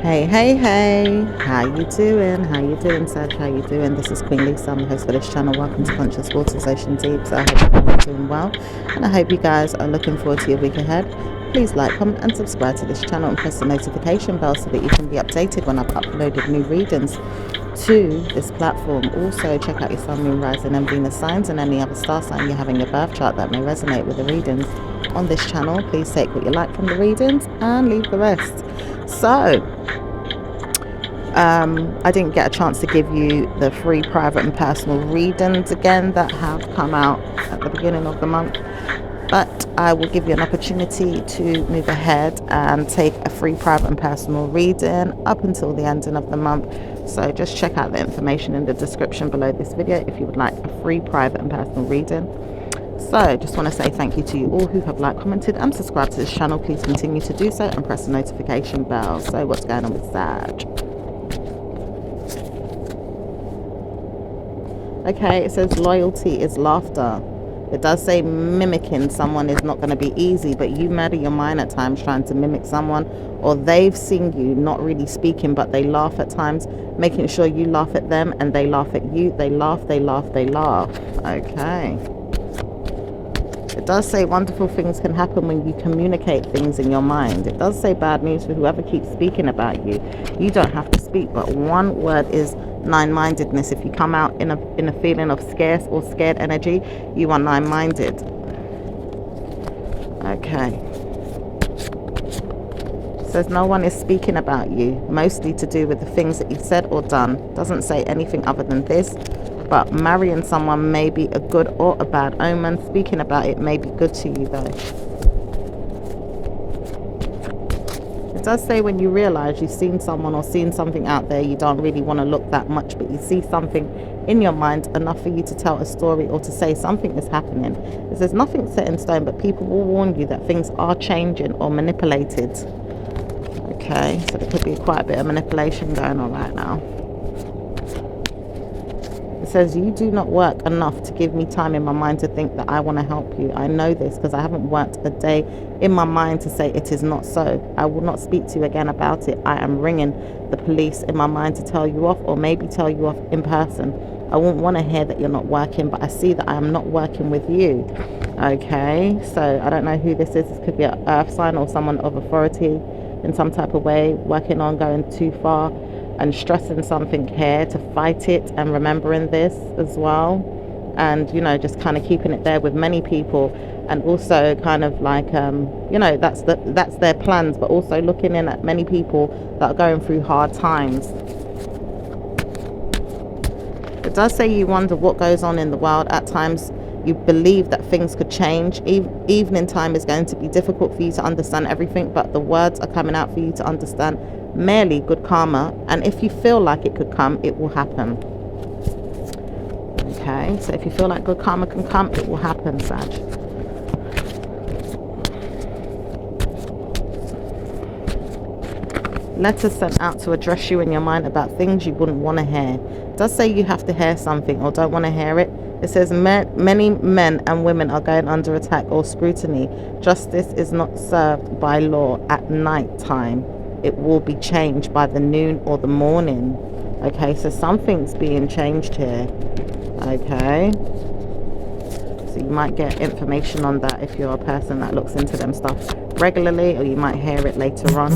Hey, hey, hey, how you doing? How you doing, Sag? How you doing? This is Queen Lisa. I'm the host for this channel. Welcome to Conscious Waters Ocean Deep. So I hope everyone's doing well, and I hope you guys are looking forward to your week ahead. Please like, comment, and subscribe to this channel and press the notification bell so that you can be updated when I've uploaded new readings to this platform. Also, check out your Sun, Moon, Rising, and Venus signs and any other star sign you have in your birth chart that may resonate with the readings on this channel. Please take what you like from the readings and leave the rest. So, I didn't get a chance to give you the free private and personal readings again that have come out at the beginning of the month, but I will give you an opportunity to move ahead and take a free private and personal reading up until the ending of the month. So just check out the information in the description below this video if you would like a free private and personal reading. So just want to say thank you to you all who have liked, commented and subscribed to this channel. Please continue to do so and press the notification bell. So what's going on with Sag? Okay, it says loyalty is laughter. It does say mimicking someone is not going to be easy, but you murder your mind at times trying to mimic someone, or they've seen you not really speaking, but they laugh at times, making sure you laugh at them and they laugh at you. They laugh, they laugh, they laugh. Okay. It does say wonderful things can happen when you communicate things in your mind. It does say bad news for whoever keeps speaking about you. You don't have to speak, but one word is nine-mindedness. If you come out in a feeling of scarce or scared energy, you are nine-minded. Okay. It says no one is speaking about you, mostly to do with the things that you've said or done. Doesn't say anything other than this. But marrying someone may be a good or a bad omen. Speaking about it may be good to you though. It does say when you realize you've seen someone or seen something out there, you don't really want to look that much, but you see something in your mind enough for you to tell a story or to say something is happening. It says nothing's set in stone, but people will warn you that things are changing or manipulated. Okay, so there could be quite a bit of manipulation going on right now. It says you do not work enough to give me time in my mind to think that I want to help you. I know this because I haven't worked a day in my mind to say it is not so. I will not speak to you again about it. I am ringing the police in my mind to tell you off, or maybe tell you off in person. I won't want to hear that you're not working, but I see that I am not working with you. Okay, so I don't know who this is. This could be an earth sign or someone of authority in some type of way, working on going too far and stressing something here to fight it, and remembering this as well, and just kind of keeping it there with many people, and also kind of like that's their plans, but also looking in at many people that are going through hard times. It does say you wonder what goes on in the world. At times you believe that things could change. Evening time is going to be difficult for you to understand everything, but the words are coming out for you to understand merely good karma, and if you feel like it could come, it will happen. Okay, so if you feel like good karma can come, it will happen, Sag. Letters sent out to address you in your mind about things you wouldn't want to hear. It does say you have to hear something or don't want to hear it. It says many men and women are going under attack or scrutiny. Justice is not served by law at night time. It will be changed by the noon or the morning. Okay, so something's being changed here. Okay, so you might get information on that if you're a person that looks into them stuff regularly, or you might hear it later on.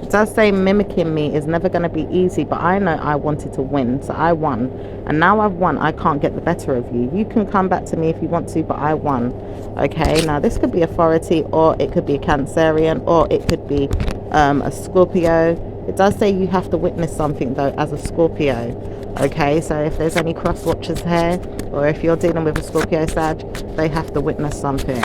It does say mimicking me is never going to be easy, but I know I wanted to win, so I won, and now I've won. I can't get the better of you. You can come back to me if you want to, but I won. Okay, now this could be authority, or it could be a Cancerian, or it could be a Scorpio. It does say you have to witness something though as a Scorpio. Okay, so if there's any cross watchers here, or if you're dealing with a Scorpio Sag, they have to witness something.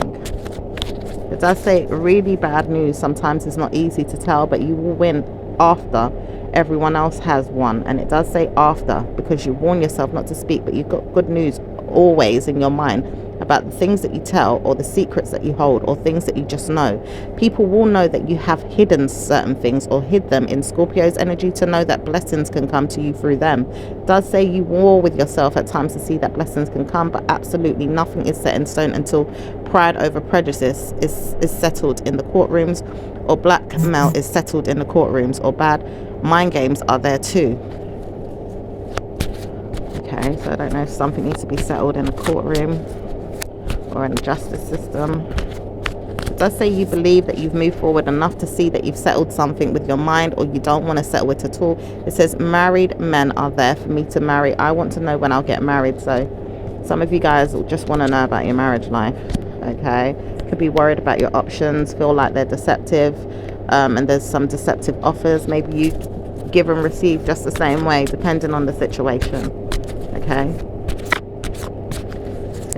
It does say really bad news sometimes is not easy to tell, but you will win after everyone else has won. And it does say after, because you warn yourself not to speak, but you've got good news always in your mind about the things that you tell, or the secrets that you hold, or things that you just know. People will know that you have hidden certain things or hid them in Scorpio's energy, to know that blessings can come to you through them. It does say you war with yourself at times to see that blessings can come, but absolutely nothing is set in stone until pride over prejudice is settled in the courtrooms, or blackmail is settled in the courtrooms, or bad mind games are there too. Okay, so I don't know if something needs to be settled in a courtroom or in the justice system. It does say you believe that you've moved forward enough to see that you've settled something with your mind, or you don't want to settle it at all. It says married men are there for me to marry. I want to know when I'll get married. So some of you guys just want to know about your marriage life. Okay, could be worried about your options, feel like they're deceptive, and there's some deceptive offers. Maybe you give and receive just the same way, depending on the situation. Okay,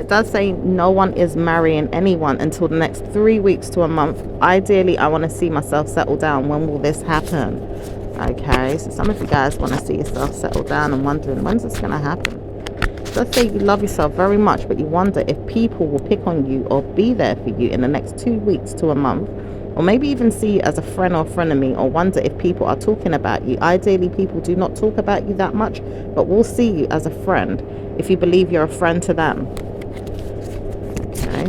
it does say no one is marrying anyone until the next 3 weeks to a month. Ideally, I want to see myself settle down. When will this happen? Okay, so some of you guys want to see yourself settle down and wondering, when's this going to happen? It does say you love yourself very much, but you wonder if people will pick on you or be there for you in the next 2 weeks to a month, or maybe even see you as a friend or frenemy, or wonder if people are talking about you. Ideally, people do not talk about you that much, but will see you as a friend if you believe you're a friend to them. Okay.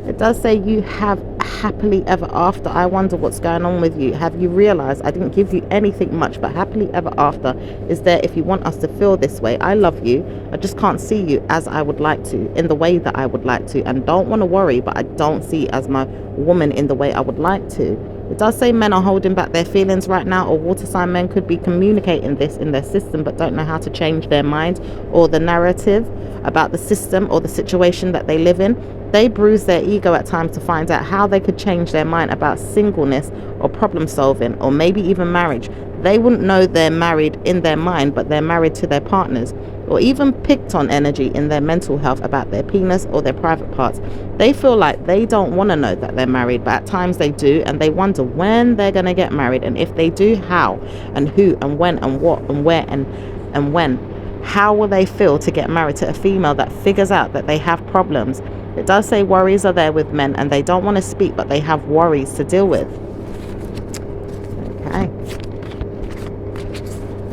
It does say you have happily ever after. I wonder what's going on with you. Have you realized I didn't give you anything much, but happily ever after is there if you want us to feel this way. I love you, I just can't see you as I would like to, in the way that I would like to, and don't want to worry, but I don't see you as my woman in the way I would like to. It does say men are holding back their feelings right now, or water sign men could be communicating this in their system but don't know how to change their mind or the narrative about the system or the situation that they live in. They bruise their ego at times to find out how they could change their mind about singleness or problem solving, or maybe even marriage. They wouldn't know they're married in their mind, but they're married to their partners, or even picked on energy in their mental health about their penis or their private parts. They feel like they don't want to know that they're married, but at times they do, and they wonder when they're going to get married, and if they do, how and who and when and what and where and when. How will they feel to get married to a female that figures out that they have problems? It does say worries are there with men, and they don't want to speak, but they have worries to deal with. Okay.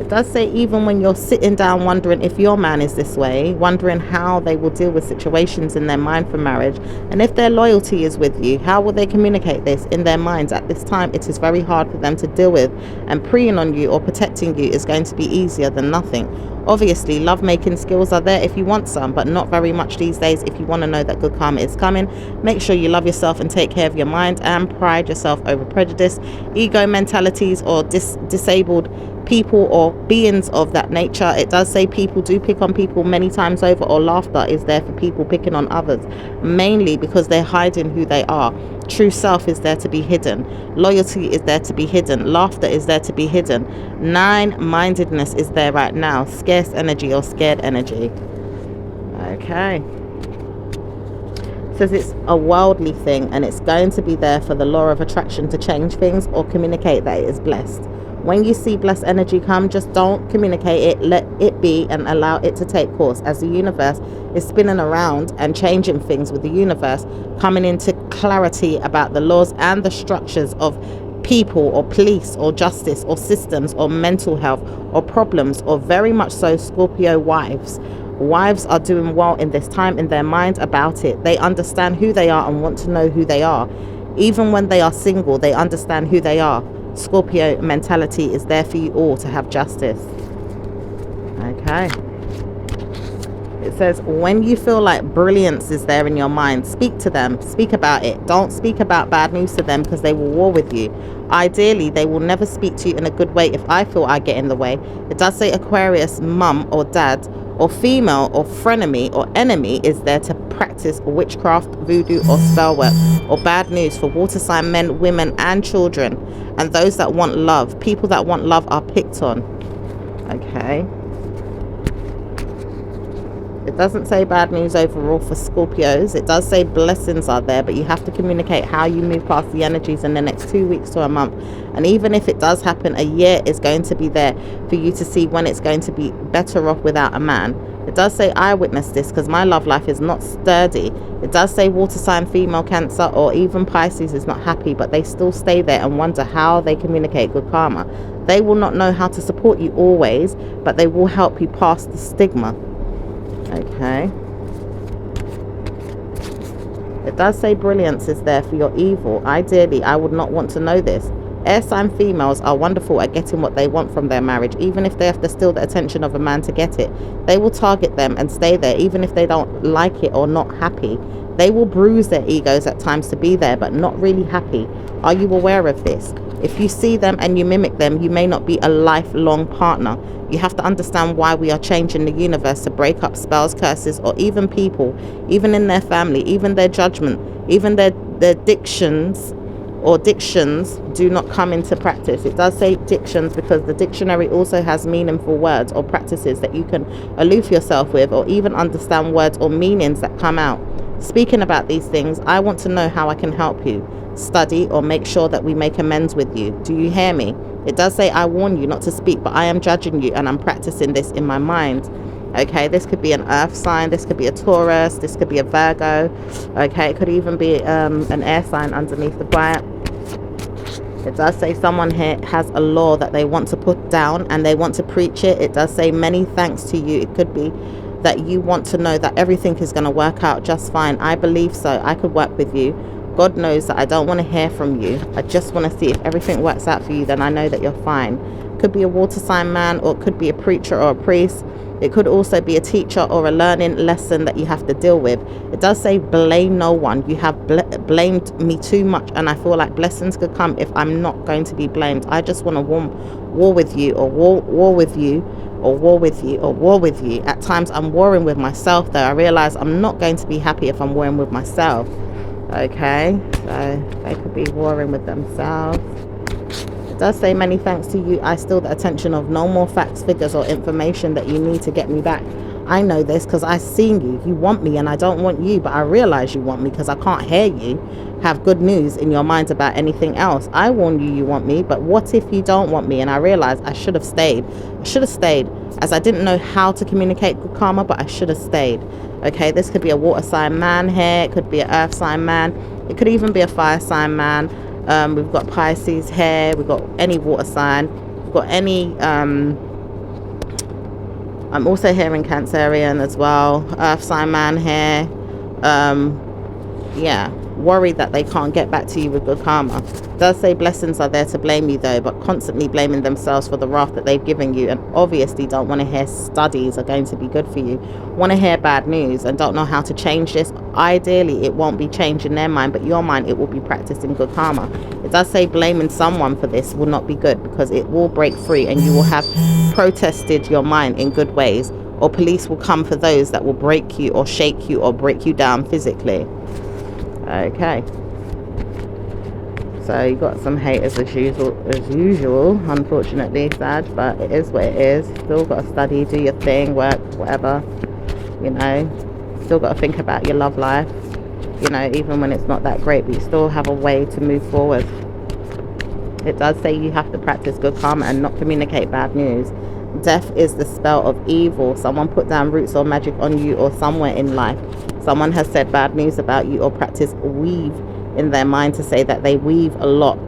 It does say even when you're sitting down wondering if your man is this way, wondering how they will deal with situations in their mind for marriage, and if their loyalty is with you, how will they communicate this in their minds? At this time, it is very hard for them to deal with, and preying on you or protecting you is going to be easier than nothing. Obviously, love-making skills are there if you want some, but not very much these days. If you want to know that good karma is coming, make sure you love yourself and take care of your mind, and pride yourself over prejudice, ego mentalities, or disabled people or beings of that nature. It does say people do pick on people many times over, or laughter is there for people picking on others, mainly because they're hiding who they are. True self is there to be hidden. Loyalty is there to be hidden. Laughter is there to be hidden. Nine-mindedness is there right now. Scarce energy or scared energy. Okay. It says it's a worldly thing, and it's going to be there for the law of attraction to change things or communicate that it is blessed. When you see blessed energy come, just don't communicate it, let it be, and allow it to take course, as the universe is spinning around and changing things with the universe coming into clarity about the laws and the structures of people or police or justice or systems or mental health or problems, or very much so Scorpio wives. Wives are doing well in this time in their mind about it. They understand who they are and want to know who they are. Even when they are single, they understand who they are. Scorpio mentality is there for you all to have justice. Okay. It says when you feel like brilliance is there in your mind, speak to them, speak about it. Don't speak about bad news to them, because they will war with you. Ideally, they will never speak to you in a good way if I feel I get in the way. It does say Aquarius mum or dad or female or frenemy or enemy is there to practice witchcraft, voodoo or spell work, or bad news for water sign men, women and children, and those that want love. People that want love are picked on. Okay. It doesn't say bad news overall for Scorpios. It does say blessings are there, but you have to communicate how you move past the energies in the next 2 weeks to a month. And even if it does happen, a year is going to be there for you to see when it's going to be better off without a man. It does say I witnessed this because my love life is not sturdy. It does say water sign female Cancer or even Pisces is not happy, but they still stay there and wonder how they communicate good karma. They will not know how to support you always, but they will help you pass the stigma. Okay. It does say brilliance is there for your evil. Ideally, I would not want to know this. Air sign females are wonderful at getting what they want from their marriage, even if they have to steal the attention of a man to get it. They will target them and stay there, even if they don't like it or not happy. They will bruise their egos at times to be there, but not really happy. Are you aware of this? If you see them and you mimic them, you may not be a lifelong partner. You have to understand why we are changing the universe to break up spells, curses, or even people, even in their family, even their judgment, even their dictions or dictions do not come into practice. It does say dictions because the dictionary also has meaningful words or practices that you can aloof yourself with, or even understand words or meanings that come out. Speaking about these things, I want to know how I can help you. Study or make sure that we make amends with you. Do you hear me? It does say I warn you not to speak, but I am judging you and I'm practicing this in my mind. Okay, this could be an earth sign, this could be a Taurus, this could be a Virgo. Okay, it could even be an air sign underneath the bright. It does say someone here has a law that they want to put down and they want to preach it. It does say many thanks to you. It could be that you want to know that everything is going to work out just fine. I believe so. I could work with you. God knows that I don't want to hear from you. I just want to see if everything works out for you, then I know that you're fine. Could be a water sign man, or it could be a preacher or a priest. It could also be a teacher or a learning lesson that you have to deal with. It does say blame no one. You have blamed me too much, and I feel like blessings could come if I'm not going to be blamed. I just want to war with you, or war with you, or war with you, or war with you. At times I'm warring with myself, though. I realize I'm not going to be happy if I'm warring with myself. Okay, so they could be warring with themselves. It does say many thanks to you. I steal the attention of no more facts, figures, or information that you need to get me back. I know this because I've seen you. You want me and I don't want you, but I realize you want me because I can't hear you have good news in your mind about anything else. I warn you want me, but what if you don't want me? And I realize I should have stayed. I should have stayed, as I didn't know how to communicate good karma, but I should have stayed. Okay, this could be a water sign man here. It could be an earth sign man. It could even be a fire sign man. We've got Pisces here. We've got any water sign. We've got any I'm also hearing Cancerian as well. Earth sign man here. Yeah, worried that they can't get back to you with good karma. It does say blessings are there to blame you, though, but constantly blaming themselves for the wrath that they've given you, and obviously don't want to hear studies are going to be good for you. Want to hear bad news and don't know how to change this. Ideally, it won't be changed in their mind, but your mind, it will be practicing good karma. It does say blaming someone for this will not be good, because it will break free and you will have protested your mind in good ways, or police will come for those that will break you or shake you or break you down physically. Okay, so you got some haters as usual, unfortunately, Sag, but it is what it is. Still got to study, do your thing, work, whatever, you know. Still got to think about your love life, you know, even when it's not that great, but you still have a way to move forward. It does say you have to practice good karma and not communicate bad news. Death is the spell of evil. Someone put down roots or magic on you or somewhere in life. Someone has said bad news about you or practiced weave in their mind to say that they weave a lot.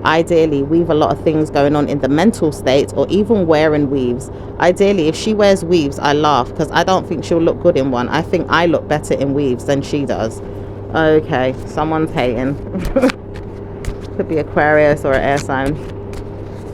Ideally, weave a lot of things going on in the mental state, or even wearing weaves. Ideally, if she wears weaves, I laugh, because I don't think she'll look good in one. I think I look better in weaves than she does. Okay, someone's hating. Could be Aquarius or an air sign.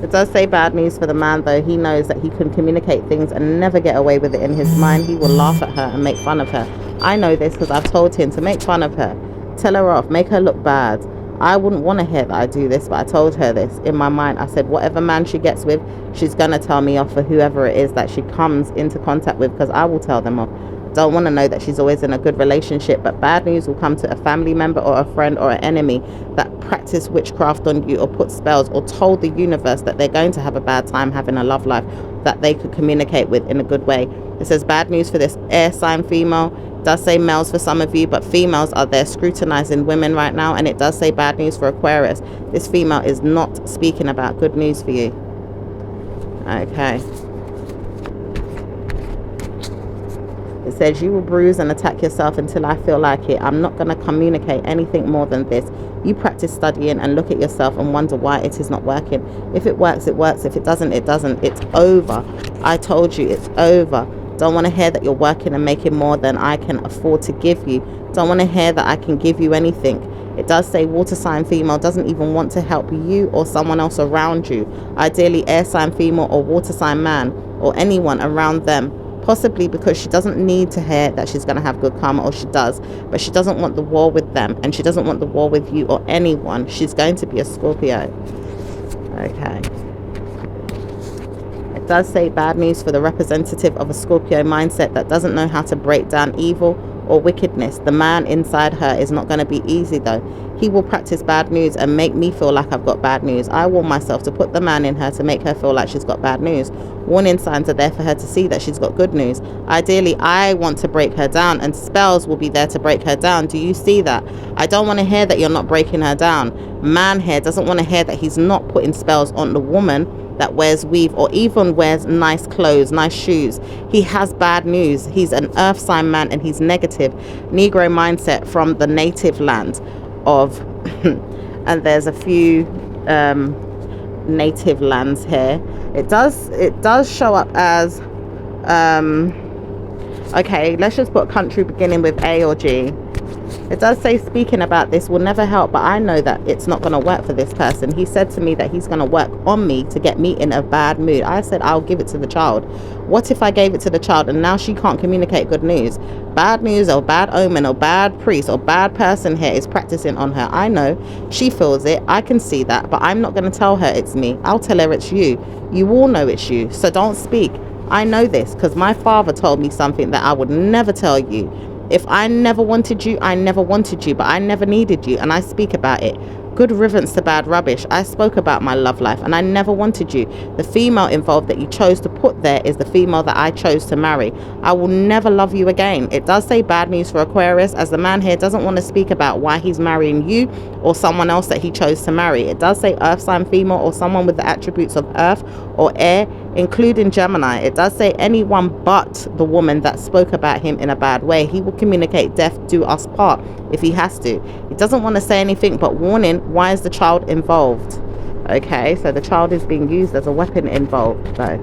It does say bad news for the man, though. He knows that he can communicate things and never get away with it in his mind. He will laugh at her and make fun of her. I know this because I've told him to make fun of her, tell her off, make her look bad. I wouldn't want to hear that I do this, but I told her this in my mind. I said whatever man she gets with, she's going to tell me off for whoever it is that she comes into contact with, because I will tell them off. Don't want to know that she's always in a good relationship, but bad news will come to a family member or a friend or an enemy that practice witchcraft on you or put spells or told the universe that they're going to have a bad time having a love life that they could communicate with in a good way. It says bad news for this air sign female. It does say males for some of you, but females are there scrutinizing women right now. And it does say bad news for Aquarius. This female is not speaking about good news for you. Okay. It says you will bruise and attack yourself until I feel like it. I'm not going to communicate anything more than this. You practice studying and look at yourself and wonder why it is not working. If it works, it works. If it doesn't, it doesn't. It's over. I told you it's over. Don't want to hear that you're working and making more than I can afford to give you. Don't want to hear that I can give you anything. It does say water sign female doesn't even want to help you or someone else around you. Ideally air sign female or water sign man or anyone around them. Possibly because she doesn't need to hear that she's going to have good karma, or she does, but she doesn't want the war with them, and she doesn't want the war with you or anyone. She's going to be a Scorpio. Okay. It does say bad news for the representative of a Scorpio mindset that doesn't know how to break down evil or wickedness. The man inside her is not going to be easy though. He will practice bad news and make me feel like I've got bad news. I warn myself to put the man in her to make her feel like she's got bad news. Warning signs are there for her to see that she's got good news. Ideally, I want to break her down, and spells will be there to break her down. Do you see that? I don't want to hear that you're not breaking her down. Man here doesn't want to hear that he's not putting spells on the woman that wears weave or even wears nice clothes, nice shoes. He has bad news. He's an earth sign man and he's negative. Negro mindset from the native land of and there's a few native lands here. It does show up as okay, let's just put country beginning with A or G. It does say speaking about this will never help, but I know that it's not going to work for this person. He said to me that he's going to work on me to get me in a bad mood. I said I'll give it to the child. What if I gave it to the child and now she can't communicate good news? Bad news or bad omen or bad priest or bad person here is practicing on her. I know she feels it. I can see that, but I'm not going to tell her it's me. I'll tell her it's you. You all know it's you, so don't speak. I know this because my father told me something that I would never tell you. If I never wanted you, I never wanted you, but I never needed you, and I speak about it. Good riddance to bad rubbish. I spoke about my love life and I never wanted you. The female involved that you chose to put there is the female that I chose to marry. I will never love you again. It does say bad news for Aquarius, as the man here doesn't want to speak about why he's marrying you or someone else that he chose to marry. It does say earth sign female or someone with the attributes of earth or air, including Gemini. It does say anyone but the woman that spoke about him in a bad way. He will communicate death do us part if he has to. He doesn't want to say anything but warning. Why is the child involved? Okay, so the child is being used as a weapon involved though.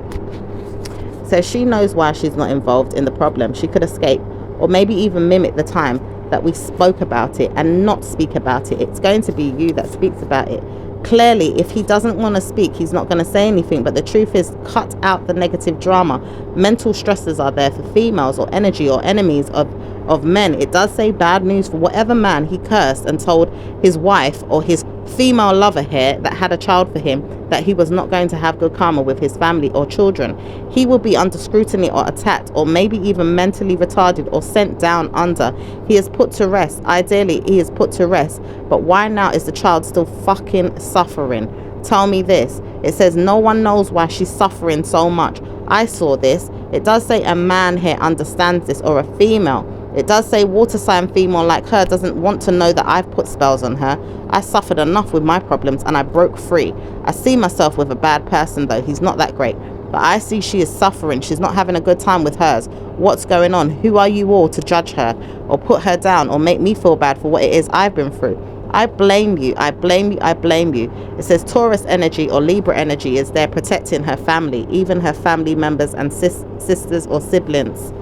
So she knows why she's not involved in the problem. She could escape or maybe even mimic the time that we spoke about it and not speak about it. It's going to be you that speaks about it. Clearly, if he doesn't want to speak, he's not going to say anything. But the truth is, cut out the negative drama. Mental stresses are there for females or energy or enemies of men. It does say bad news for whatever man he cursed and told his wife or his female lover here that had a child for him that he was not going to have good karma with his family or children. He will be under scrutiny or attacked or maybe even mentally retarded or sent down under. He is put to rest. Ideally, he is put to rest. But why now is the child still fucking suffering? Tell me this. It says no one knows why she's suffering so much. I saw this. It does say a man here understands this, or a female. It does say water sign female like her doesn't want to know that I've put spells on her. I suffered enough with my problems and I broke free. I see myself with a bad person though. He's not that great. But I see she is suffering. She's not having a good time with hers. What's going on? Who are you all to judge her or put her down or make me feel bad for what it is I've been through? I blame you. I blame you. I blame you. It says Taurus energy or Libra energy is there protecting her family, even her family members and sisters or siblings.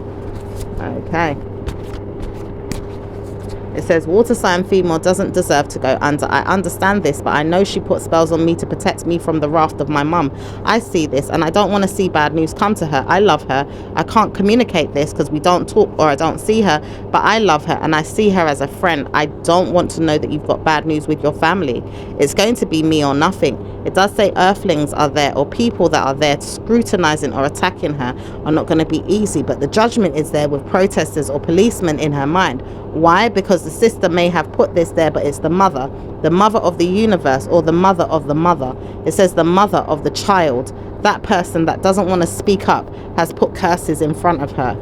Okay. It says water sign female doesn't deserve to go under. I understand this, but I know she put spells on me to protect me from the wrath of my mum. I see this and I don't want to see bad news come to her. I love her. I can't communicate this because we don't talk or I don't see her, but I love her and I see her as a friend. I don't want to know that you've got bad news with your family. It's going to be me or nothing. It does say earthlings are there or people that are there scrutinizing or attacking her are not going to be easy, but the judgment is there with protesters or policemen in her mind. Why? Because the sister may have put this there, but it's the mother of the universe, or the mother of the mother. It says the mother of the child. That person that doesn't want to speak up has put curses in front of her.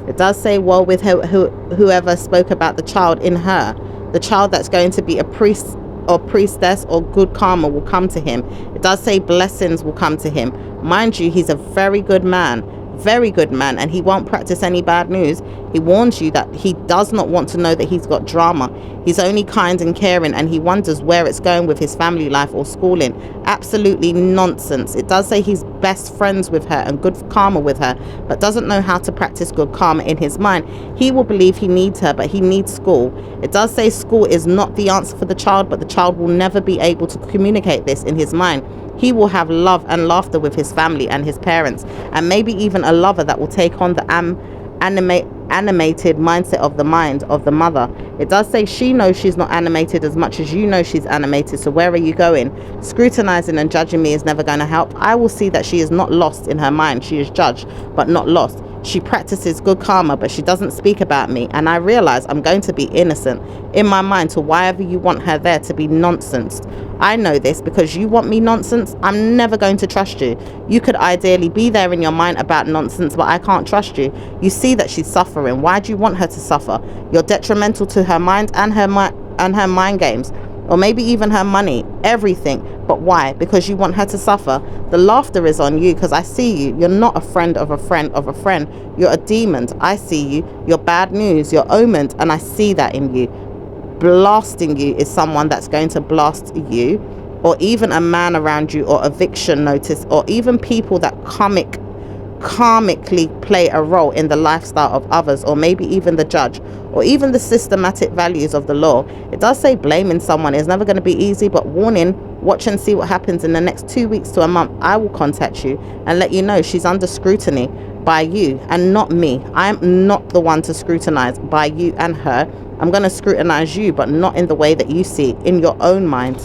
It does say woe with whoever spoke about the child in her. The child that's going to be a priest or priestess or good karma will come to him. It does say blessings will come to him. Mind you, he's a very good man. very good man, and he won't practice any bad news. He warns you that he does not want to know that he's got drama. He's only kind and caring, and he wonders where it's going with his family life or schooling. Absolutely nonsense. It does say he's best friends with her and good karma with her, but doesn't know how to practice good karma in his mind. He will believe he needs her, but he needs school. It does say school is not the answer for the child, but the child will never be able to communicate this in his mind. He will have love and laughter with his family and his parents, and maybe even a lover that will take on the animated mindset of the mind of the mother. It does say she knows she's not animated as much as you know she's animated. So where are you going? Scrutinizing and judging me is never going to help. I will see that she is not lost in her mind. She is judged, but not lost. She practices good karma, but she doesn't speak about me. And I realize I'm going to be innocent in my mind to why you want her there to be nonsense. I know this because you want me nonsense. I'm never going to trust you. You could ideally be there in your mind about nonsense, but I can't trust you. You see that she's suffering. Why do you want her to suffer? You're detrimental to her mind and her mind games, or maybe even her money, everything. But why? Because you want her to suffer. The laughter is on you because I see you. You're not a friend of a friend of a friend. You're a demon. I see you. You're bad news. You're omened, and I see that in you. Blasting you is someone that's going to blast you, or even a man around you, or eviction notice, or even people that karmically play a role in the lifestyle of others, or maybe even the judge, or even the systematic values of the law. It does say blaming someone is never going to be easy, but warning, watch and see what happens in the next 2 weeks to a month. I will contact you and let you know she's under scrutiny by you and not me. I'm not the one to scrutinize by you and her. I'm going to scrutinize you, but not in the way that you see in your own mind.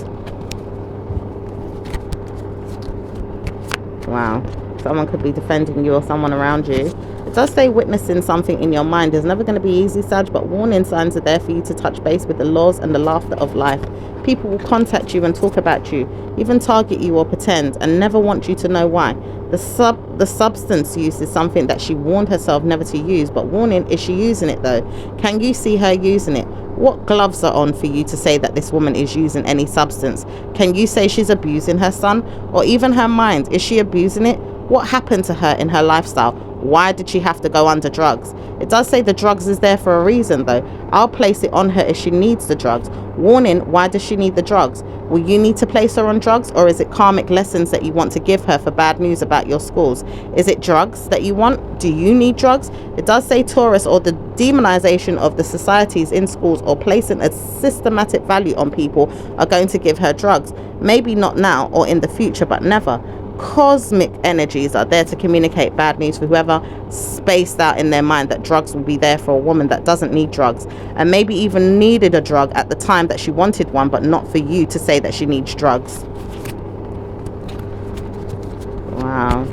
Wow. Someone could be defending you or someone around you. It does say witnessing something in your mind is never going to be easy, Sag, but warning signs are there for you to touch base with the laws and the laughter of life. People will contact you and talk about you, even target you or pretend, and never want you to know why. The substance use is something that she warned herself never to use, but warning, is she using it though? Can you see her using it? What gloves are on for you to say that this woman is using any substance? Can you say she's abusing her son or even her mind? Is she abusing it? What happened to her in her lifestyle? Why did she have to go under drugs? It does say the drugs is there for a reason though. I'll place it on her if she needs the drugs. Warning, why does she need the drugs? Will you need to place her on drugs, or is it karmic lessons that you want to give her for bad news about your schools? Is it drugs that you want? Do you need drugs? It does say Taurus, or the demonization of the societies in schools, or placing a systematic value on people, are going to give her drugs. Maybe not now or in the future, but never. Cosmic energies are there to communicate bad news for whoever spaced out in their mind that drugs will be there for a woman that doesn't need drugs, and maybe even needed a drug at the time that she wanted one, but not for you to say that she needs drugs. Wow.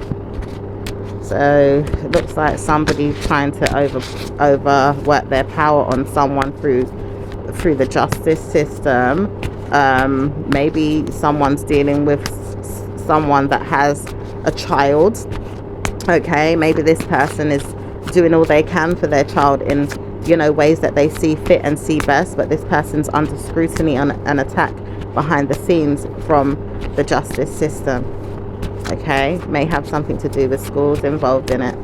So it looks like somebody's trying to overwork their power on someone through the justice system. Maybe someone's dealing with someone that has a child. Okay, maybe this person is doing all they can for their child in, you know, ways that they see fit and see best, but this person's under scrutiny and attack behind the scenes from the justice system. Okay, may have something to do with schools involved in it.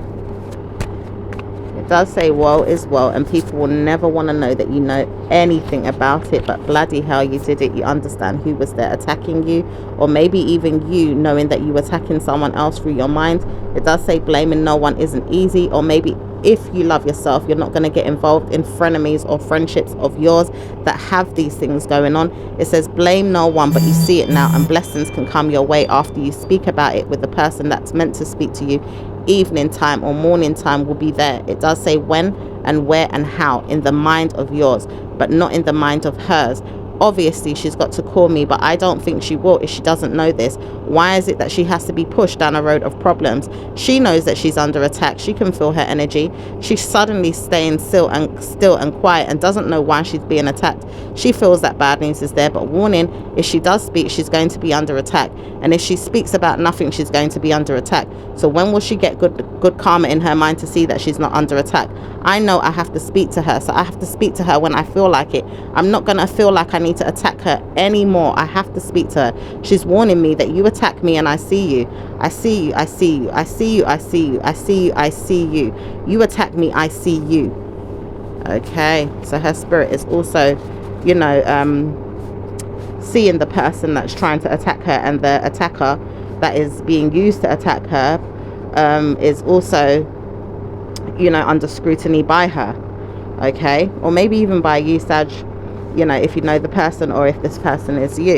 It does say woe is woe, and people will never want to know that you know anything about it, but bloody hell, you did it. You understand who was there attacking you, or maybe even you knowing that you were attacking someone else through your mind. It does say blaming no one isn't easy, or maybe if you love yourself, you're not going to get involved in frenemies or friendships of yours that have these things going on. It says blame no one, but you see it now, and blessings can come your way after you speak about it with the person that's meant to speak to you. Evening time or morning time will be there. It does say when and where and how in the mind of yours, but not in the mind of hers. Obviously she's got to call me, but I don't think she will if she doesn't know this. Why is it that she has to be pushed down a road of problems? She knows that she's under attack. She can feel her energy. She's suddenly staying still and quiet and doesn't know why she's being attacked. She feels that bad news is there, but warning, if she does speak, she's going to be under attack, and if she speaks about nothing, she's going to be under attack. So when will she get good karma in her mind to see that she's not under attack? I know I have to speak to her, so I have to speak to her when I feel like it. I'm not going to feel like I need me to attack her anymore. I have to speak to her. She's warning me that you attack me and I see you. I see you. I see you. I see you. I see you. I see you. I see you. You attack me. I see you. Okay. So her spirit is also, you know, seeing the person that's trying to attack her, and the attacker that is being used to attack her is also, you know, under scrutiny by her. Okay, or maybe even by you, Sag, you know, if you know the person, or if this person is you.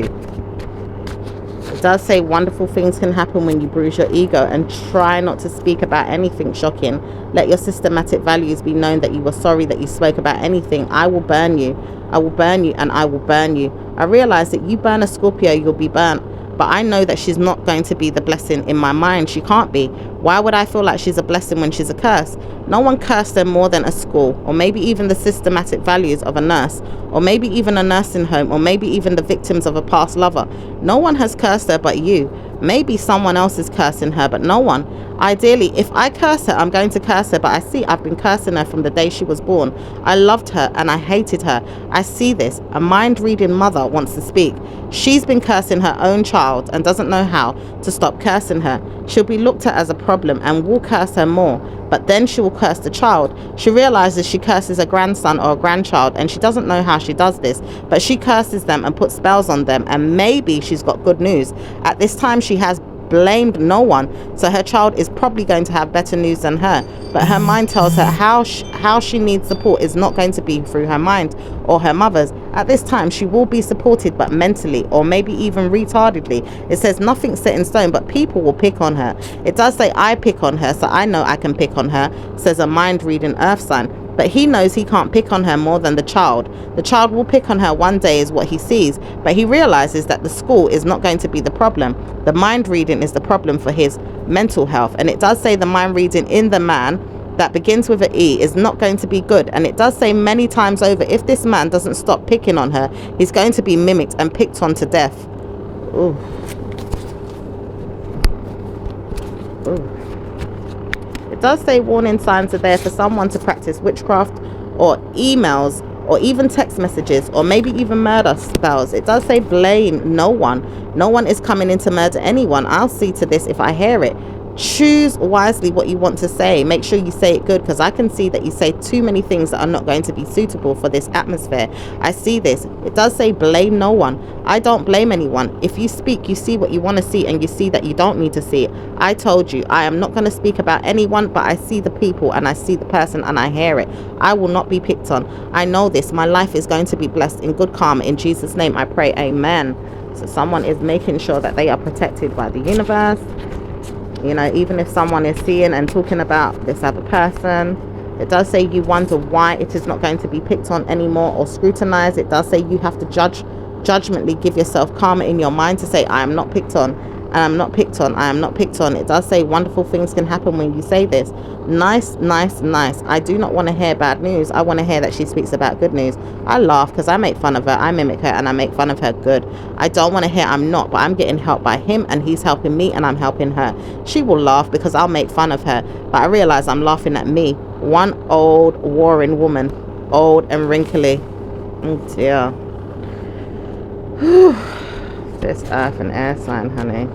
It does say wonderful things can happen when you bruise your ego, and try not to speak about anything shocking. Let your systematic values be known that you were sorry that you spoke about anything. I will burn you. I will burn you, and I will burn you. I realize that you burn a Scorpio, you'll be burnt. But I know that she's not going to be the blessing in my mind. She can't be. Why would I feel like she's a blessing when she's a curse? No one cursed her more than a school, or maybe even the systematic values of a nurse, or maybe even a nursing home, or maybe even the victims of a past lover. No one has cursed her but you. Maybe someone else is cursing her, but no one. Ideally, if I curse her, I'm going to curse her, but I see I've been cursing her from the day she was born. I loved her and I hated her. I see this. A mind-reading mother wants to speak. She's been cursing her own child and doesn't know how to stop cursing her. She'll be looked at as a problem and will curse her more, but then she will curse the child. She realizes she curses a grandson or a grandchild, and she doesn't know how she does this, but she curses them and puts spells on them, and maybe she's got good news. At this time, she has blamed no one, so her child is probably going to have better news than her, but her mind tells her how she needs support is not going to be through her mind or her mother's. At this time, she will be supported, but mentally, or maybe even retardedly. It says nothing's set in stone, but people will pick on her. It does say I pick on her, so I know I can pick on her, says a mind-reading earth sign. But he knows he can't pick on her more than the child. The child will pick on her one day is what he sees, but he realizes that the school is not going to be the problem. The mind reading is the problem for his mental health. And it does say the mind reading in the man that begins with an E is not going to be good. And it does say many times over, if this man doesn't stop picking on her, he's going to be mimicked and picked on to death. Ooh. Ooh. It does say warning signs are there for someone to practice witchcraft, or emails, or even text messages, or maybe even murder spells. It does say blame no one. No one is coming in to murder anyone. I'll see to this if I hear it. Choose wisely what you want to say. Make sure you say it good, because I can see that you say too many things that are not going to be suitable for this atmosphere. I see this. It does say blame no one. I don't blame anyone. If you speak, you see what you want to see, and you see that you don't need to see it. I told you, I am not going to speak about anyone, but I see the people, and I see the person, and I hear it. I will not be picked on. I know this. My life is going to be blessed in good karma. In Jesus' name I pray, amen. So someone is making sure that they are protected by the universe. You know, even if someone is seeing and talking about this other person, it does say you wonder why it is not going to be picked on anymore or scrutinized. It does say you have to judgmentally give yourself karma in your mind to say, I am not picked on, and I'm not picked on, I am not picked on. It does say wonderful things can happen when you say this. Nice, nice, nice. I do not want to hear bad news. I want to hear that she speaks about good news. I laugh because I make fun of her, I mimic her, and I make fun of her good. I don't want to hear I'm not, but I'm getting helped by him, and he's helping me, and I'm helping her. She will laugh because I'll make fun of her, but I realize I'm laughing at me. One old warring woman, old and wrinkly. Oh dear. This earth and air sign, honey.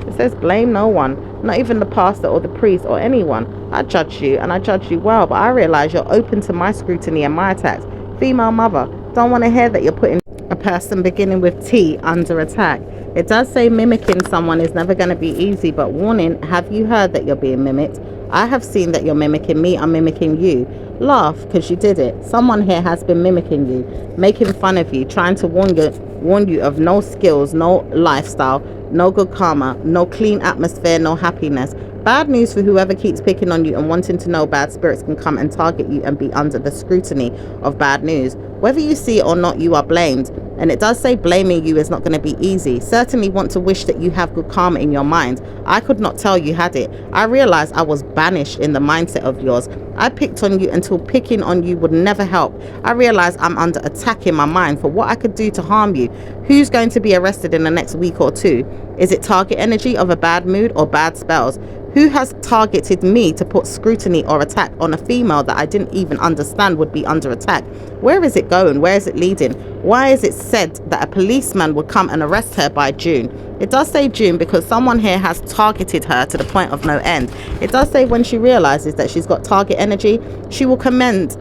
It says blame no one, not even the pastor or the priest or anyone. I judge you, and I judge you well, but I realize you're open to my scrutiny and my attacks. Female mother, don't want to hear that you're putting a person beginning with T under attack. It does say mimicking someone is never going to be easy, but warning, have you heard that you're being mimicked? I have seen that you're mimicking me. I'm mimicking you. Laugh because you did it. Someone here has been mimicking you, making fun of you, trying to warn you of no skills, no lifestyle, no good karma, no clean atmosphere, no happiness. Bad news for whoever keeps picking on you and wanting to know bad spirits can come and target you and be under the scrutiny of bad news. Whether you see it or not, you are blamed. And it does say blaming you is not going to be easy. Certainly want to wish that you have good karma in your mind. I could not tell you had it. I realized I was banished in the mindset of yours. I picked on you until picking on you would never help. I realized I'm under attack in my mind for what I could do to harm you. Who's going to be arrested in the next week or two? Is it target energy of a bad mood or bad spells? Who has targeted me to put scrutiny or attack on a female that I didn't even understand would be under attack? Where is it going? Where is it leading? Why is it said that a policeman would come and arrest her by June? It does say June because someone here has targeted her to the point of no end. It does say when she realizes that she's got target energy, she will commend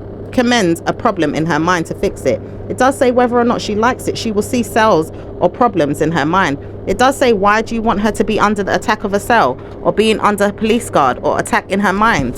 a problem in her mind to fix it. It does say whether or not she likes it, she will see cells or problems in her mind. It does say, why do you want her to be under the attack of a cell or being under a police guard or attack in her mind?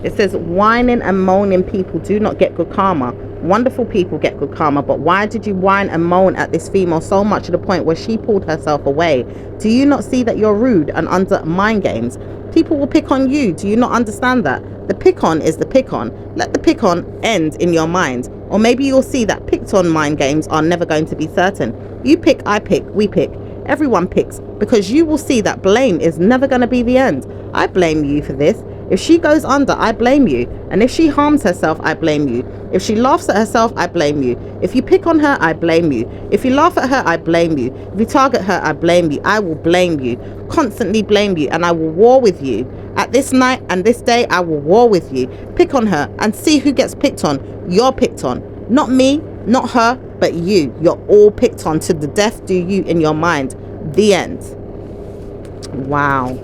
It says whining and moaning people do not get good karma. Wonderful people get good karma, but why did you whine and moan at this female so much to the point where she pulled herself away? Do you not see that you're rude and under mind games? People will pick on you. Do you not understand that? The pick on is the pick on. Let the pick on end in your mind. Or maybe you'll see that picked on mind games are never going to be certain. You pick, I pick, we pick. Everyone picks, because you will see that blame is never going to be the end. I blame you for this. If she goes under, I blame you. And if she harms herself, I blame you. If she laughs at herself, I blame you. If you pick on her, I blame you. If you laugh at her, I blame you. If you target her, I blame you. I will blame you. Constantly blame you. And I will war with you. At this night and this day, I will war with you. Pick on her and see who gets picked on. You're picked on. Not me, not her, but you. You're all picked on to the death do you in your mind. The end. Wow.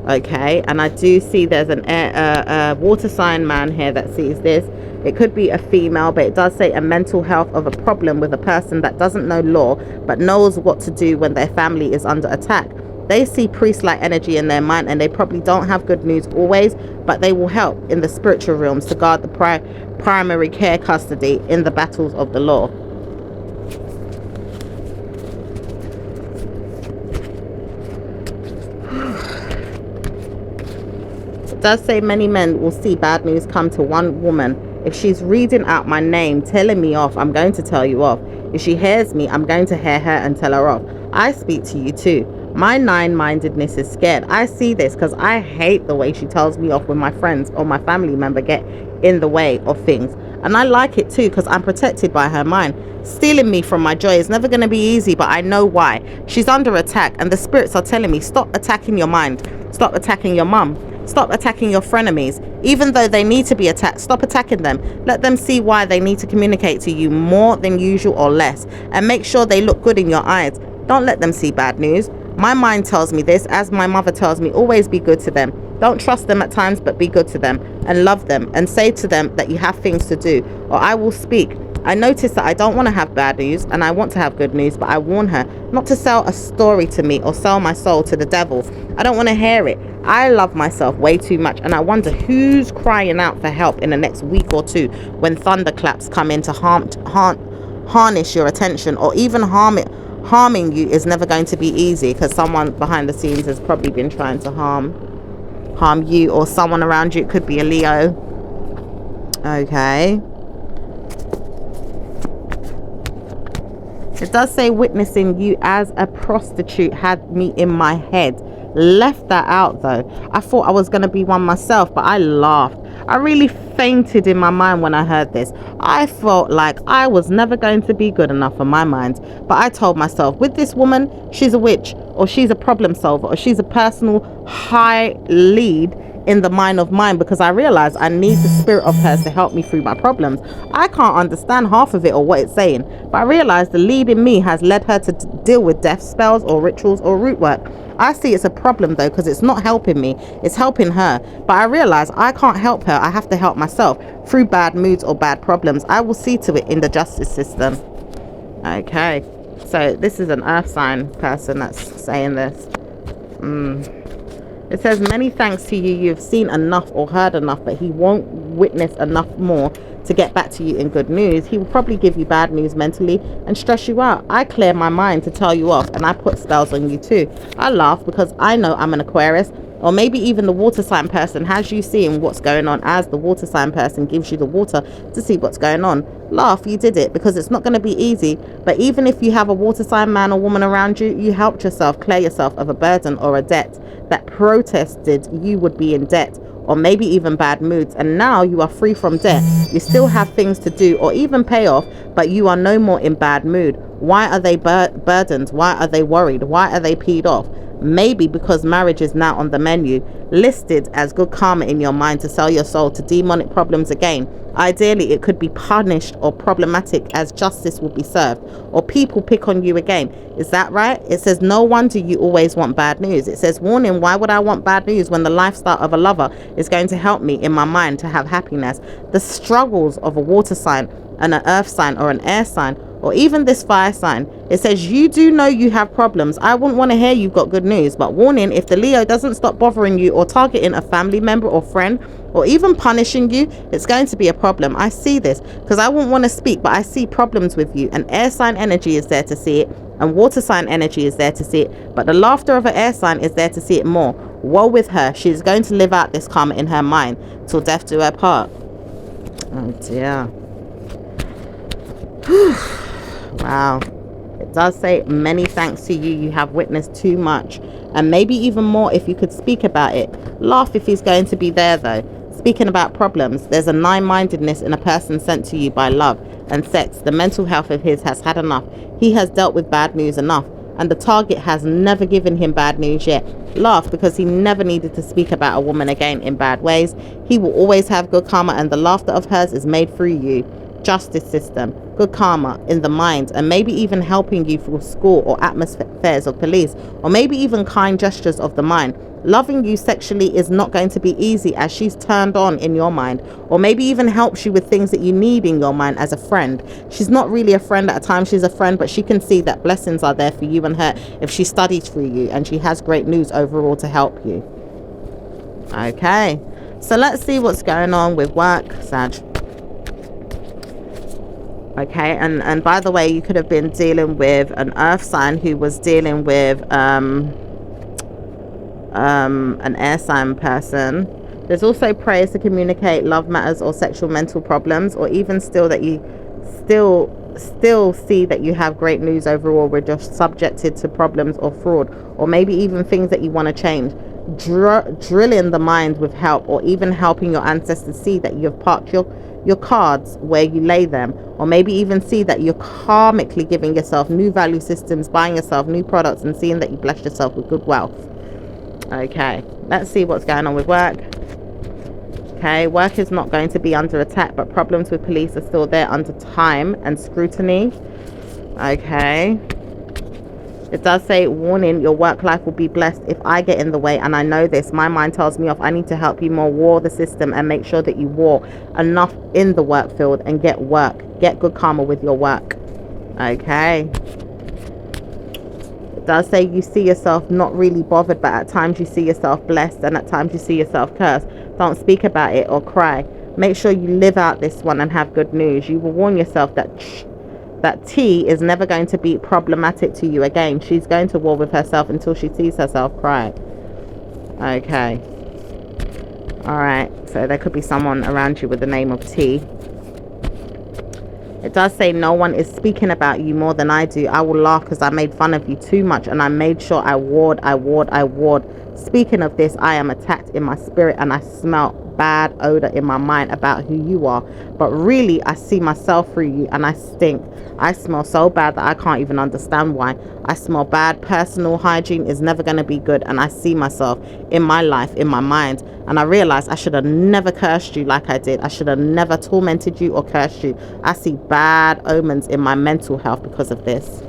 Okay, and I do see there's a water sign man here that sees this. It could be a female, but it does say a mental health of a problem with a person that doesn't know law but knows what to do when their family is under attack. They see priest-like energy in their mind, and they probably don't have good news always, but they will help in the spiritual realms to guard the primary care custody in the battles of the law. Does say many men will see bad news come to one woman. If she's reading out my name, telling me off, I'm going to tell you off. If she hears me, I'm going to hear her and tell her off. I speak to you too. My nine-mindedness is scared. I see this because I hate the way she tells me off when my friends or my family member get in the way of things. And I like it too because I'm protected by her mind. Stealing me from my joy is never going to be easy, but I know why. She's under attack, and the spirits are telling me, stop attacking your mind. Stop attacking your mum. Stop attacking your frenemies. Even though they need to be attacked, stop attacking them. Let them see why they need to communicate to you more than usual or less. And make sure they look good in your eyes. Don't let them see bad news. My mind tells me this, as my mother tells me, always be good to them. Don't trust them at times, but be good to them and love them and say to them that you have things to do, or I will speak. I notice that I don't want to have bad news and I want to have good news, but I warn her not to sell a story to me or sell my soul to the devil. I don't want to hear it. I love myself way too much, and I wonder who's crying out for help in the next week or two when thunderclaps come in to harness your attention, or even harming you is never going to be easy because someone behind the scenes has probably been trying to harm you or someone around you. It could be a Leo. Okay. It does say witnessing you as a prostitute had me in my head. Left that out though. I thought I was going to be one myself, but I laughed. I really fainted in my mind when I heard this. I felt like I was never going to be good enough for my mind. But I told myself, with this woman, she's a witch, or she's a problem solver, or she's a personal high lead in the mind of mine, because I realized I need the spirit of hers to help me through my problems. I can't understand half of it or what it's saying, but I realized the lead in me has led her to deal with death spells or rituals or root work. I see it's a problem though, because it's not helping me, it's helping her. But I realize I can't help her, I have to help myself through bad moods or bad problems. I will see to it in the justice system. Okay, so this is an earth sign person that's saying this. It says, many thanks to you. You've seen enough or heard enough, but he won't witness enough more to get back to you in good news. He will probably give you bad news mentally and stress you out. I clear my mind to tell you off, and I put spells on you too. I laugh because I know I'm an Aquarius, or maybe even the water sign person has you seeing what's going on as the water sign person gives you the water to see what's going on. Laugh, you did it, because it's not going to be easy. But even if you have a water sign man or woman around you, you helped yourself clear yourself of a burden or a debt that protested you would be in debt, or maybe even bad moods, and now you are free from debt. You still have things to do or even pay off, but you are no more in bad mood. Why are they burdened? Why are they worried? Why are they peed off? Maybe because marriage is now on the menu, listed as good karma in your mind to sell your soul to demonic problems again. Ideally, it could be punished or problematic as justice will be served, or people pick on you again. Is that right? It says, no wonder you always want bad news. It says, warning, why would I want bad news when the lifestyle of a lover is going to help me in my mind to have happiness? The struggles of a water sign and an earth sign or an air sign, or even this fire sign, it says you do know you have problems. I wouldn't want to hear you've got good news, but warning, if the Leo doesn't stop bothering you or targeting a family member or friend or even punishing you, it's going to be a problem. I see this because I wouldn't want to speak, but I see problems with you. And air sign energy is there to see it, and water sign energy is there to see it, but the laughter of an air sign is there to see it more. Woe with her. She's going to live out this karma in her mind till death do her part. Oh dear. Wow. It does say many thanks to you. You have witnessed too much, and maybe even more if you could speak about it. Laugh if he's going to be there though. Speaking about problems, there's a nine-mindedness in a person sent to you by love and sex. The mental health of his has had enough. He has dealt with bad news enough, and the target has never given him bad news yet. Laugh because he never needed to speak about a woman again in bad ways. He will always have good karma, and the laughter of hers is made through you. Justice system, good karma in the mind, and maybe even helping you through school or atmospheres of police, or maybe even kind gestures of the mind. Loving you sexually is not going to be easy as she's turned on in your mind, or maybe even helps you with things that you need in your mind as a friend. She's not really a friend at a time, she's a friend, but she can see that blessings are there for you and her if she studies through you, and she has great news overall to help you. Okay, so let's see what's going on with work, Sag. Okay, and by the way, you could have been dealing with an earth sign who was dealing with an air sign person. There's also prayers to communicate love matters or sexual mental problems, or even still that you still see that you have great news overall. We're just subjected to problems or fraud, or maybe even things that you want to change. Drilling the mind with help, or even helping your ancestors see that you have parked your cards where you lay them, or maybe even see that you're karmically giving yourself new value systems, buying yourself new products, and seeing that you bless yourself with good wealth. Okay, let's see what's going on with work. Okay, work is not going to be under attack, but problems with police are still there under time and scrutiny. Okay, it does say, warning, your work life will be blessed if I get in the way, and I know this. My mind tells me off. I need to help you more. War the system and make sure that you war enough in the work field and get work. Get good karma with your work. Okay. It does say you see yourself not really bothered, but at times you see yourself blessed, and at times you see yourself cursed. Don't speak about it or cry. Make sure you live out this one and have good news. You will warn yourself that T is never going to be problematic to you again. She's going to war with herself until she sees herself cry. Okay. Alright, so there could be someone around you with the name of T. It does say no one is speaking about you more than I do. I will laugh because I made fun of you too much, and I made sure I warred. Speaking of this, I am attacked in my spirit, and I smell bad odor in my mind about who you are, but really I see myself through you, and I stink. I smell so bad that I can't even understand why. I smell bad. Personal hygiene is never going to be good, and I see myself in my life, in my mind, and I realize I should have never cursed you like I did. I should have never tormented you or cursed you. I see bad omens in my mental health because of this.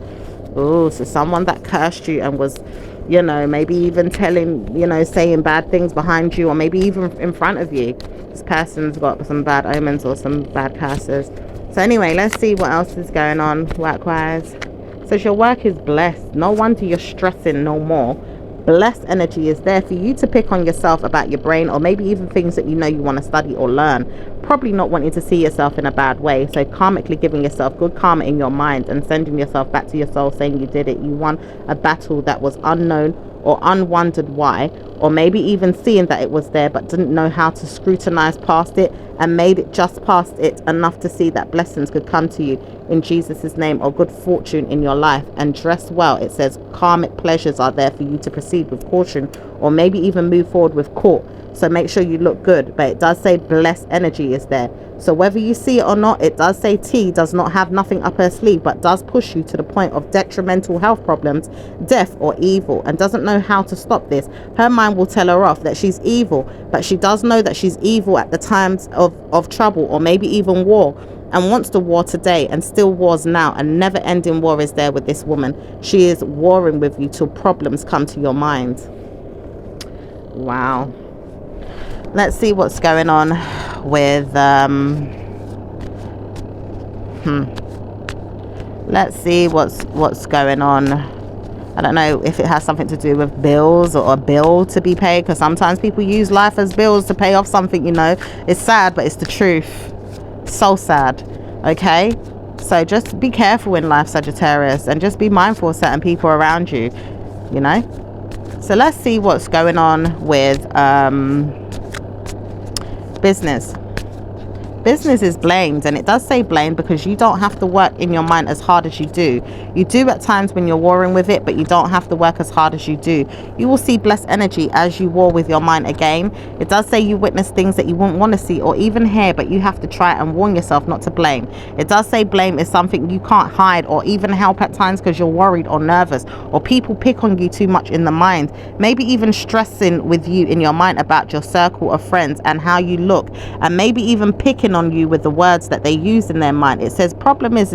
Oh, so someone that cursed you and was, you know, maybe even telling, you know, saying bad things behind you, or maybe even in front of you. This person's got some bad omens or some bad curses. So anyway, let's see what else is going on work-wise. So your work is blessed. No wonder you're stressing no more. Blessed energy is there for you to pick on yourself about your brain, or maybe even things that you know you want to study or learn. Probably not wanting to see yourself in a bad way. So karmically giving yourself good karma in your mind and sending yourself back to your soul saying you did it. You won a battle that was unknown or unwondered why, or maybe even seeing that it was there but didn't know how to scrutinize past it, and made it just past it enough to see that blessings could come to you in Jesus' name, or good fortune in your life. And dress well. It says karmic pleasures are there for you to proceed with caution, or maybe even move forward with court. So make sure you look good. But it does say blessed energy is there. So whether you see it or not, it does say T does not have nothing up her sleeve, but does push you to the point of detrimental health problems, death or evil, and doesn't know how to stop this. Her mind will tell her off that she's evil, but she does know that she's evil at the times of trouble or maybe even war, and wants the war today and still wars now. And never ending war is there with this woman. She is warring with you till problems come to your mind. Wow. Let's see what's going on with let's see what's going on. I don't know if it has something to do with bills or a bill to be paid, because sometimes people use life as bills to pay off something, you know. It's sad, but it's the truth. So sad. Okay, so just be careful in life, Sagittarius, and just be mindful of certain people around you, you know. So let's see what's going on with business. Business is blamed, and it does say blamed because you don't have to work in your mind as hard as you do. You do at times when you're warring with it, but you don't have to work as hard as you do. You will see blessed energy as you war with your mind again. It does say you witness things that you wouldn't want to see or even hear, but you have to try and warn yourself not to blame. It does say blame is something you can't hide or even help at times because you're worried or nervous, or people pick on you too much in the mind, maybe even stressing with you in your mind about your circle of friends and how you look, and maybe even picking on you with the words that they use in their mind. It says problem is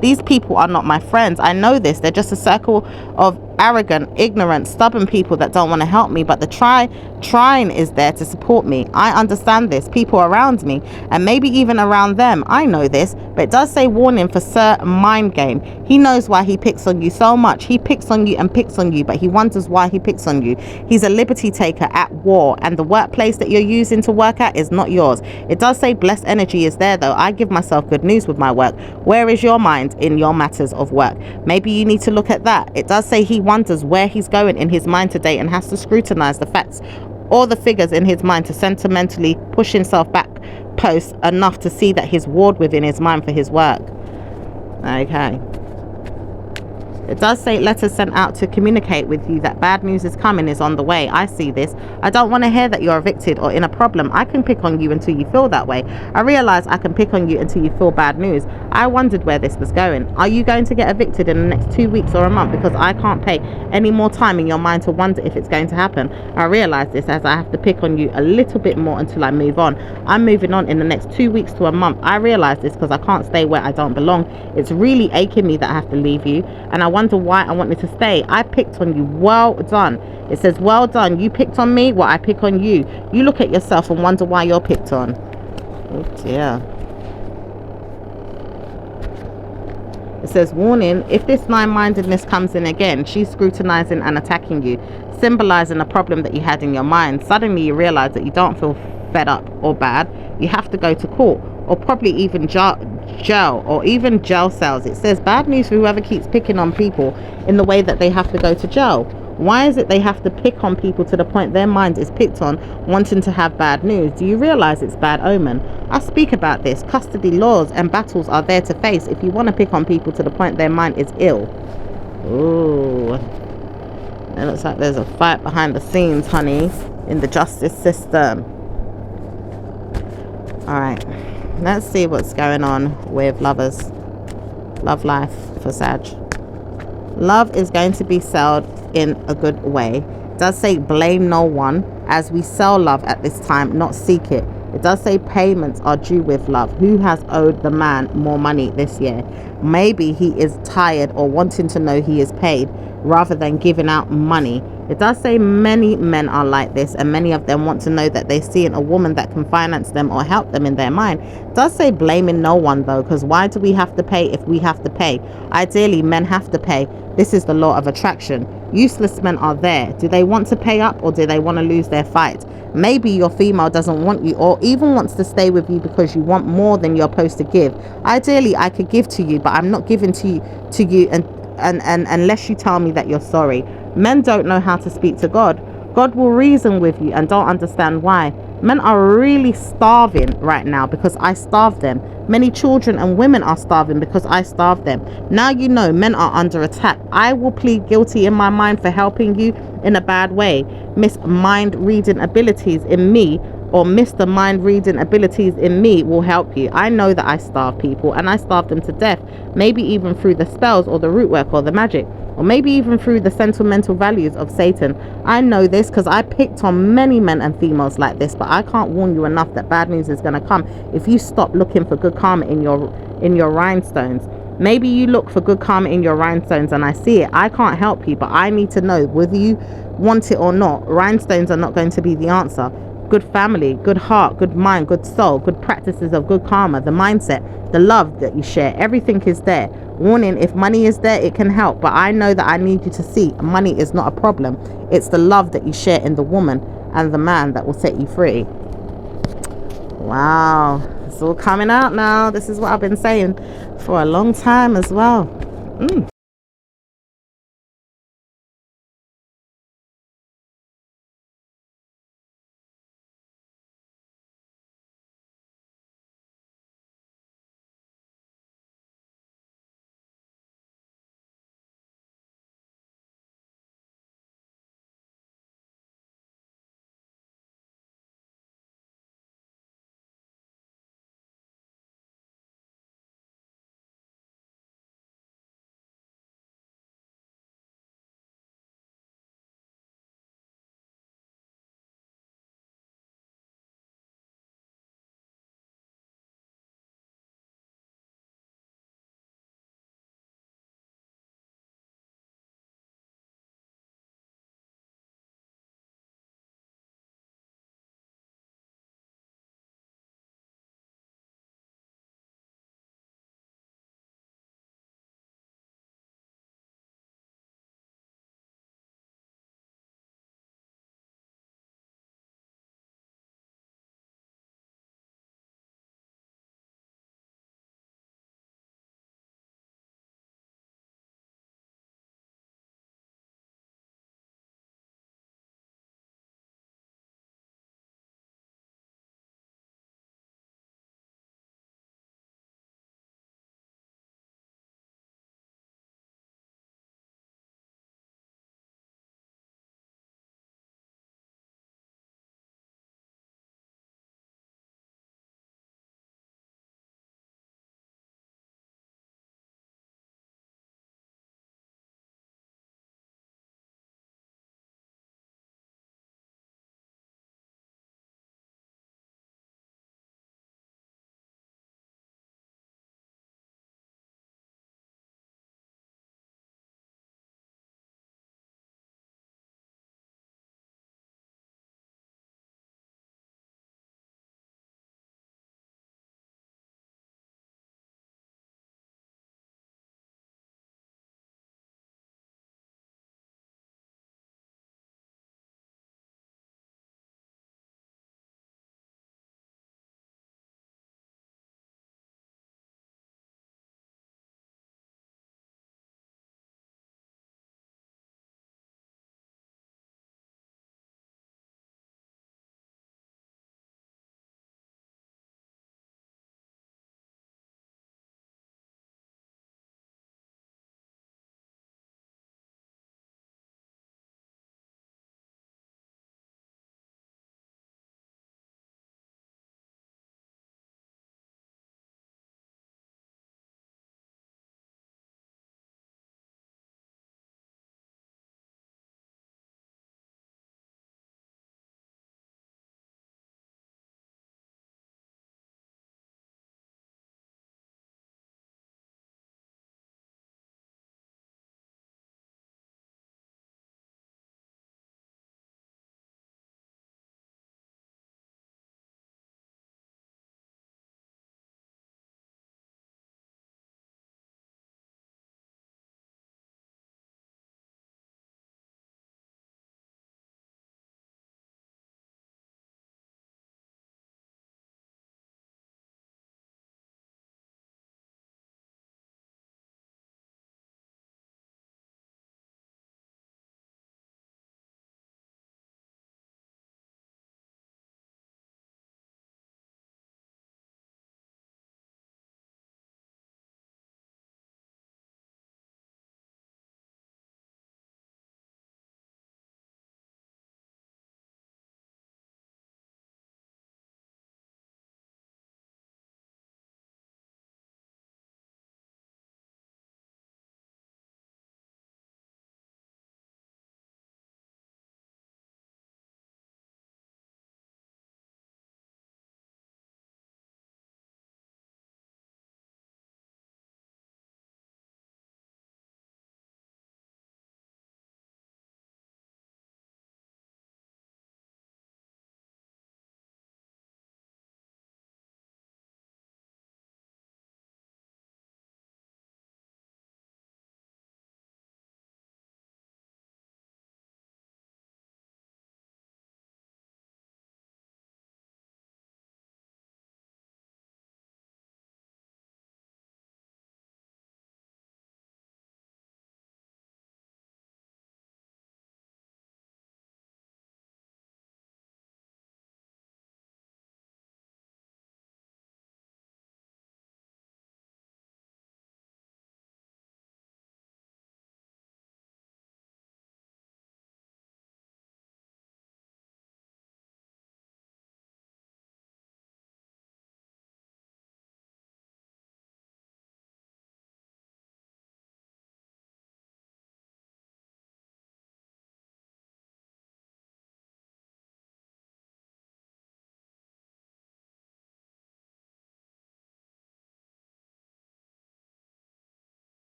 these people are not my friends. I know this. They're just a circle of arrogant, ignorant, stubborn people that don't want to help me, but the trying is there to support me. I understand this. People around me and maybe even around them. I know this, but it does say warning for Sir Mind Game. He knows why he picks on you so much. He picks on you and picks on you, but he wonders why he picks on you. He's a liberty taker at war, and the workplace that you're using to work at is not yours. It does say blessed energy is there though. I give myself good news with my work. Where is your mind in your matters of work? Maybe you need to look at that. It does say he wonders where he's going in his mind today and has to scrutinize the facts or the figures in his mind to sentimentally push himself back post enough to see that he's warred within his mind for his work. Okay. It does say letters sent out to communicate with you that bad news is coming, is on the way. I see this. I don't want to hear that you're evicted or in a problem. I can pick on you until you feel that way. I realize I can pick on you until you feel bad news. I wondered where this was going. Are you going to get evicted in the next 2 weeks or a month? Because I can't pay any more time in your mind to wonder if it's going to happen. I realize this as I have to pick on you a little bit more until I move on. I'm moving on in the next 2 weeks to a month. I realize this because I can't stay where I don't belong. It's really aching me that I have to leave you, and I wonder why I wanted to stay. I picked on you. Well done. It says well done. You picked on me. Well, I pick on you. You look at yourself and wonder why you're picked on. Oh dear. It says warning, if this nine-mindedness comes in again, she's scrutinizing and attacking you, symbolizing a problem that you had in your mind. Suddenly you realize that you don't feel fed up or bad. You have to go to court, or probably even jail, or even jail cells. It says bad news for whoever keeps picking on people in the way that they have to go to jail. Why is it they have to pick on people to the point their mind is picked on, wanting to have bad news? Do you realize it's bad omen? I speak about this. Custody laws and battles are there to face if you want to pick on people to the point their mind is ill. Ooh, it looks like there's a fight behind the scenes, honey, in the justice system. All right, let's see what's going on with lovers. Love life for Sag. Love is going to be sold in a good way. It does say blame no one, as we sell love at this time, not seek it. It does say payments are due with love. Who has owed the man more money this year? Maybe he is tired or wanting to know he is paid rather than giving out money. It does say many men are like this, and many of them want to know that they see in a woman that can finance them or help them in their mind. It does say blaming no one though, because why do we have to pay if we have to pay? Ideally, men have to pay. This is the law of attraction. Useless men are there. Do they want to pay up, or do they want to lose their fight? Maybe your female doesn't want you, or even wants to stay with you because you want more than you're supposed to give. Ideally, I could give to you, but I'm not giving to you and unless you tell me that you're sorry. Men don't know how to speak to God. God will reason with you and don't understand why. Men are really starving right now because I starved them. Many children and women are starving because I starved them. Now you know men are under attack. I will plead guilty in my mind for helping you in a bad way. Miss mind reading abilities in me, or Mr. mind reading abilities in me will help you. I know that I starve people, and I starve them to death, maybe even through the spells or the root work or the magic, or maybe even through the sentimental values of Satan. I know this because I picked on many men and females like this, but I can't warn you enough that bad news is going to come if you stop looking for good karma in your rhinestones. Maybe you look for good karma in your rhinestones and I see it. I can't help you, but I need to know whether you want it or not. Rhinestones are not going to be the answer. Good family, good heart, good mind, good soul, good practices of good karma, the mindset, the love that you share, everything is there. Warning, if money is there, it can help, but I know that I need you to see money is not a problem. It's the love that you share in the woman and the man that will set you free. Wow, it's all coming out now. This is what I've been saying for a long time as well.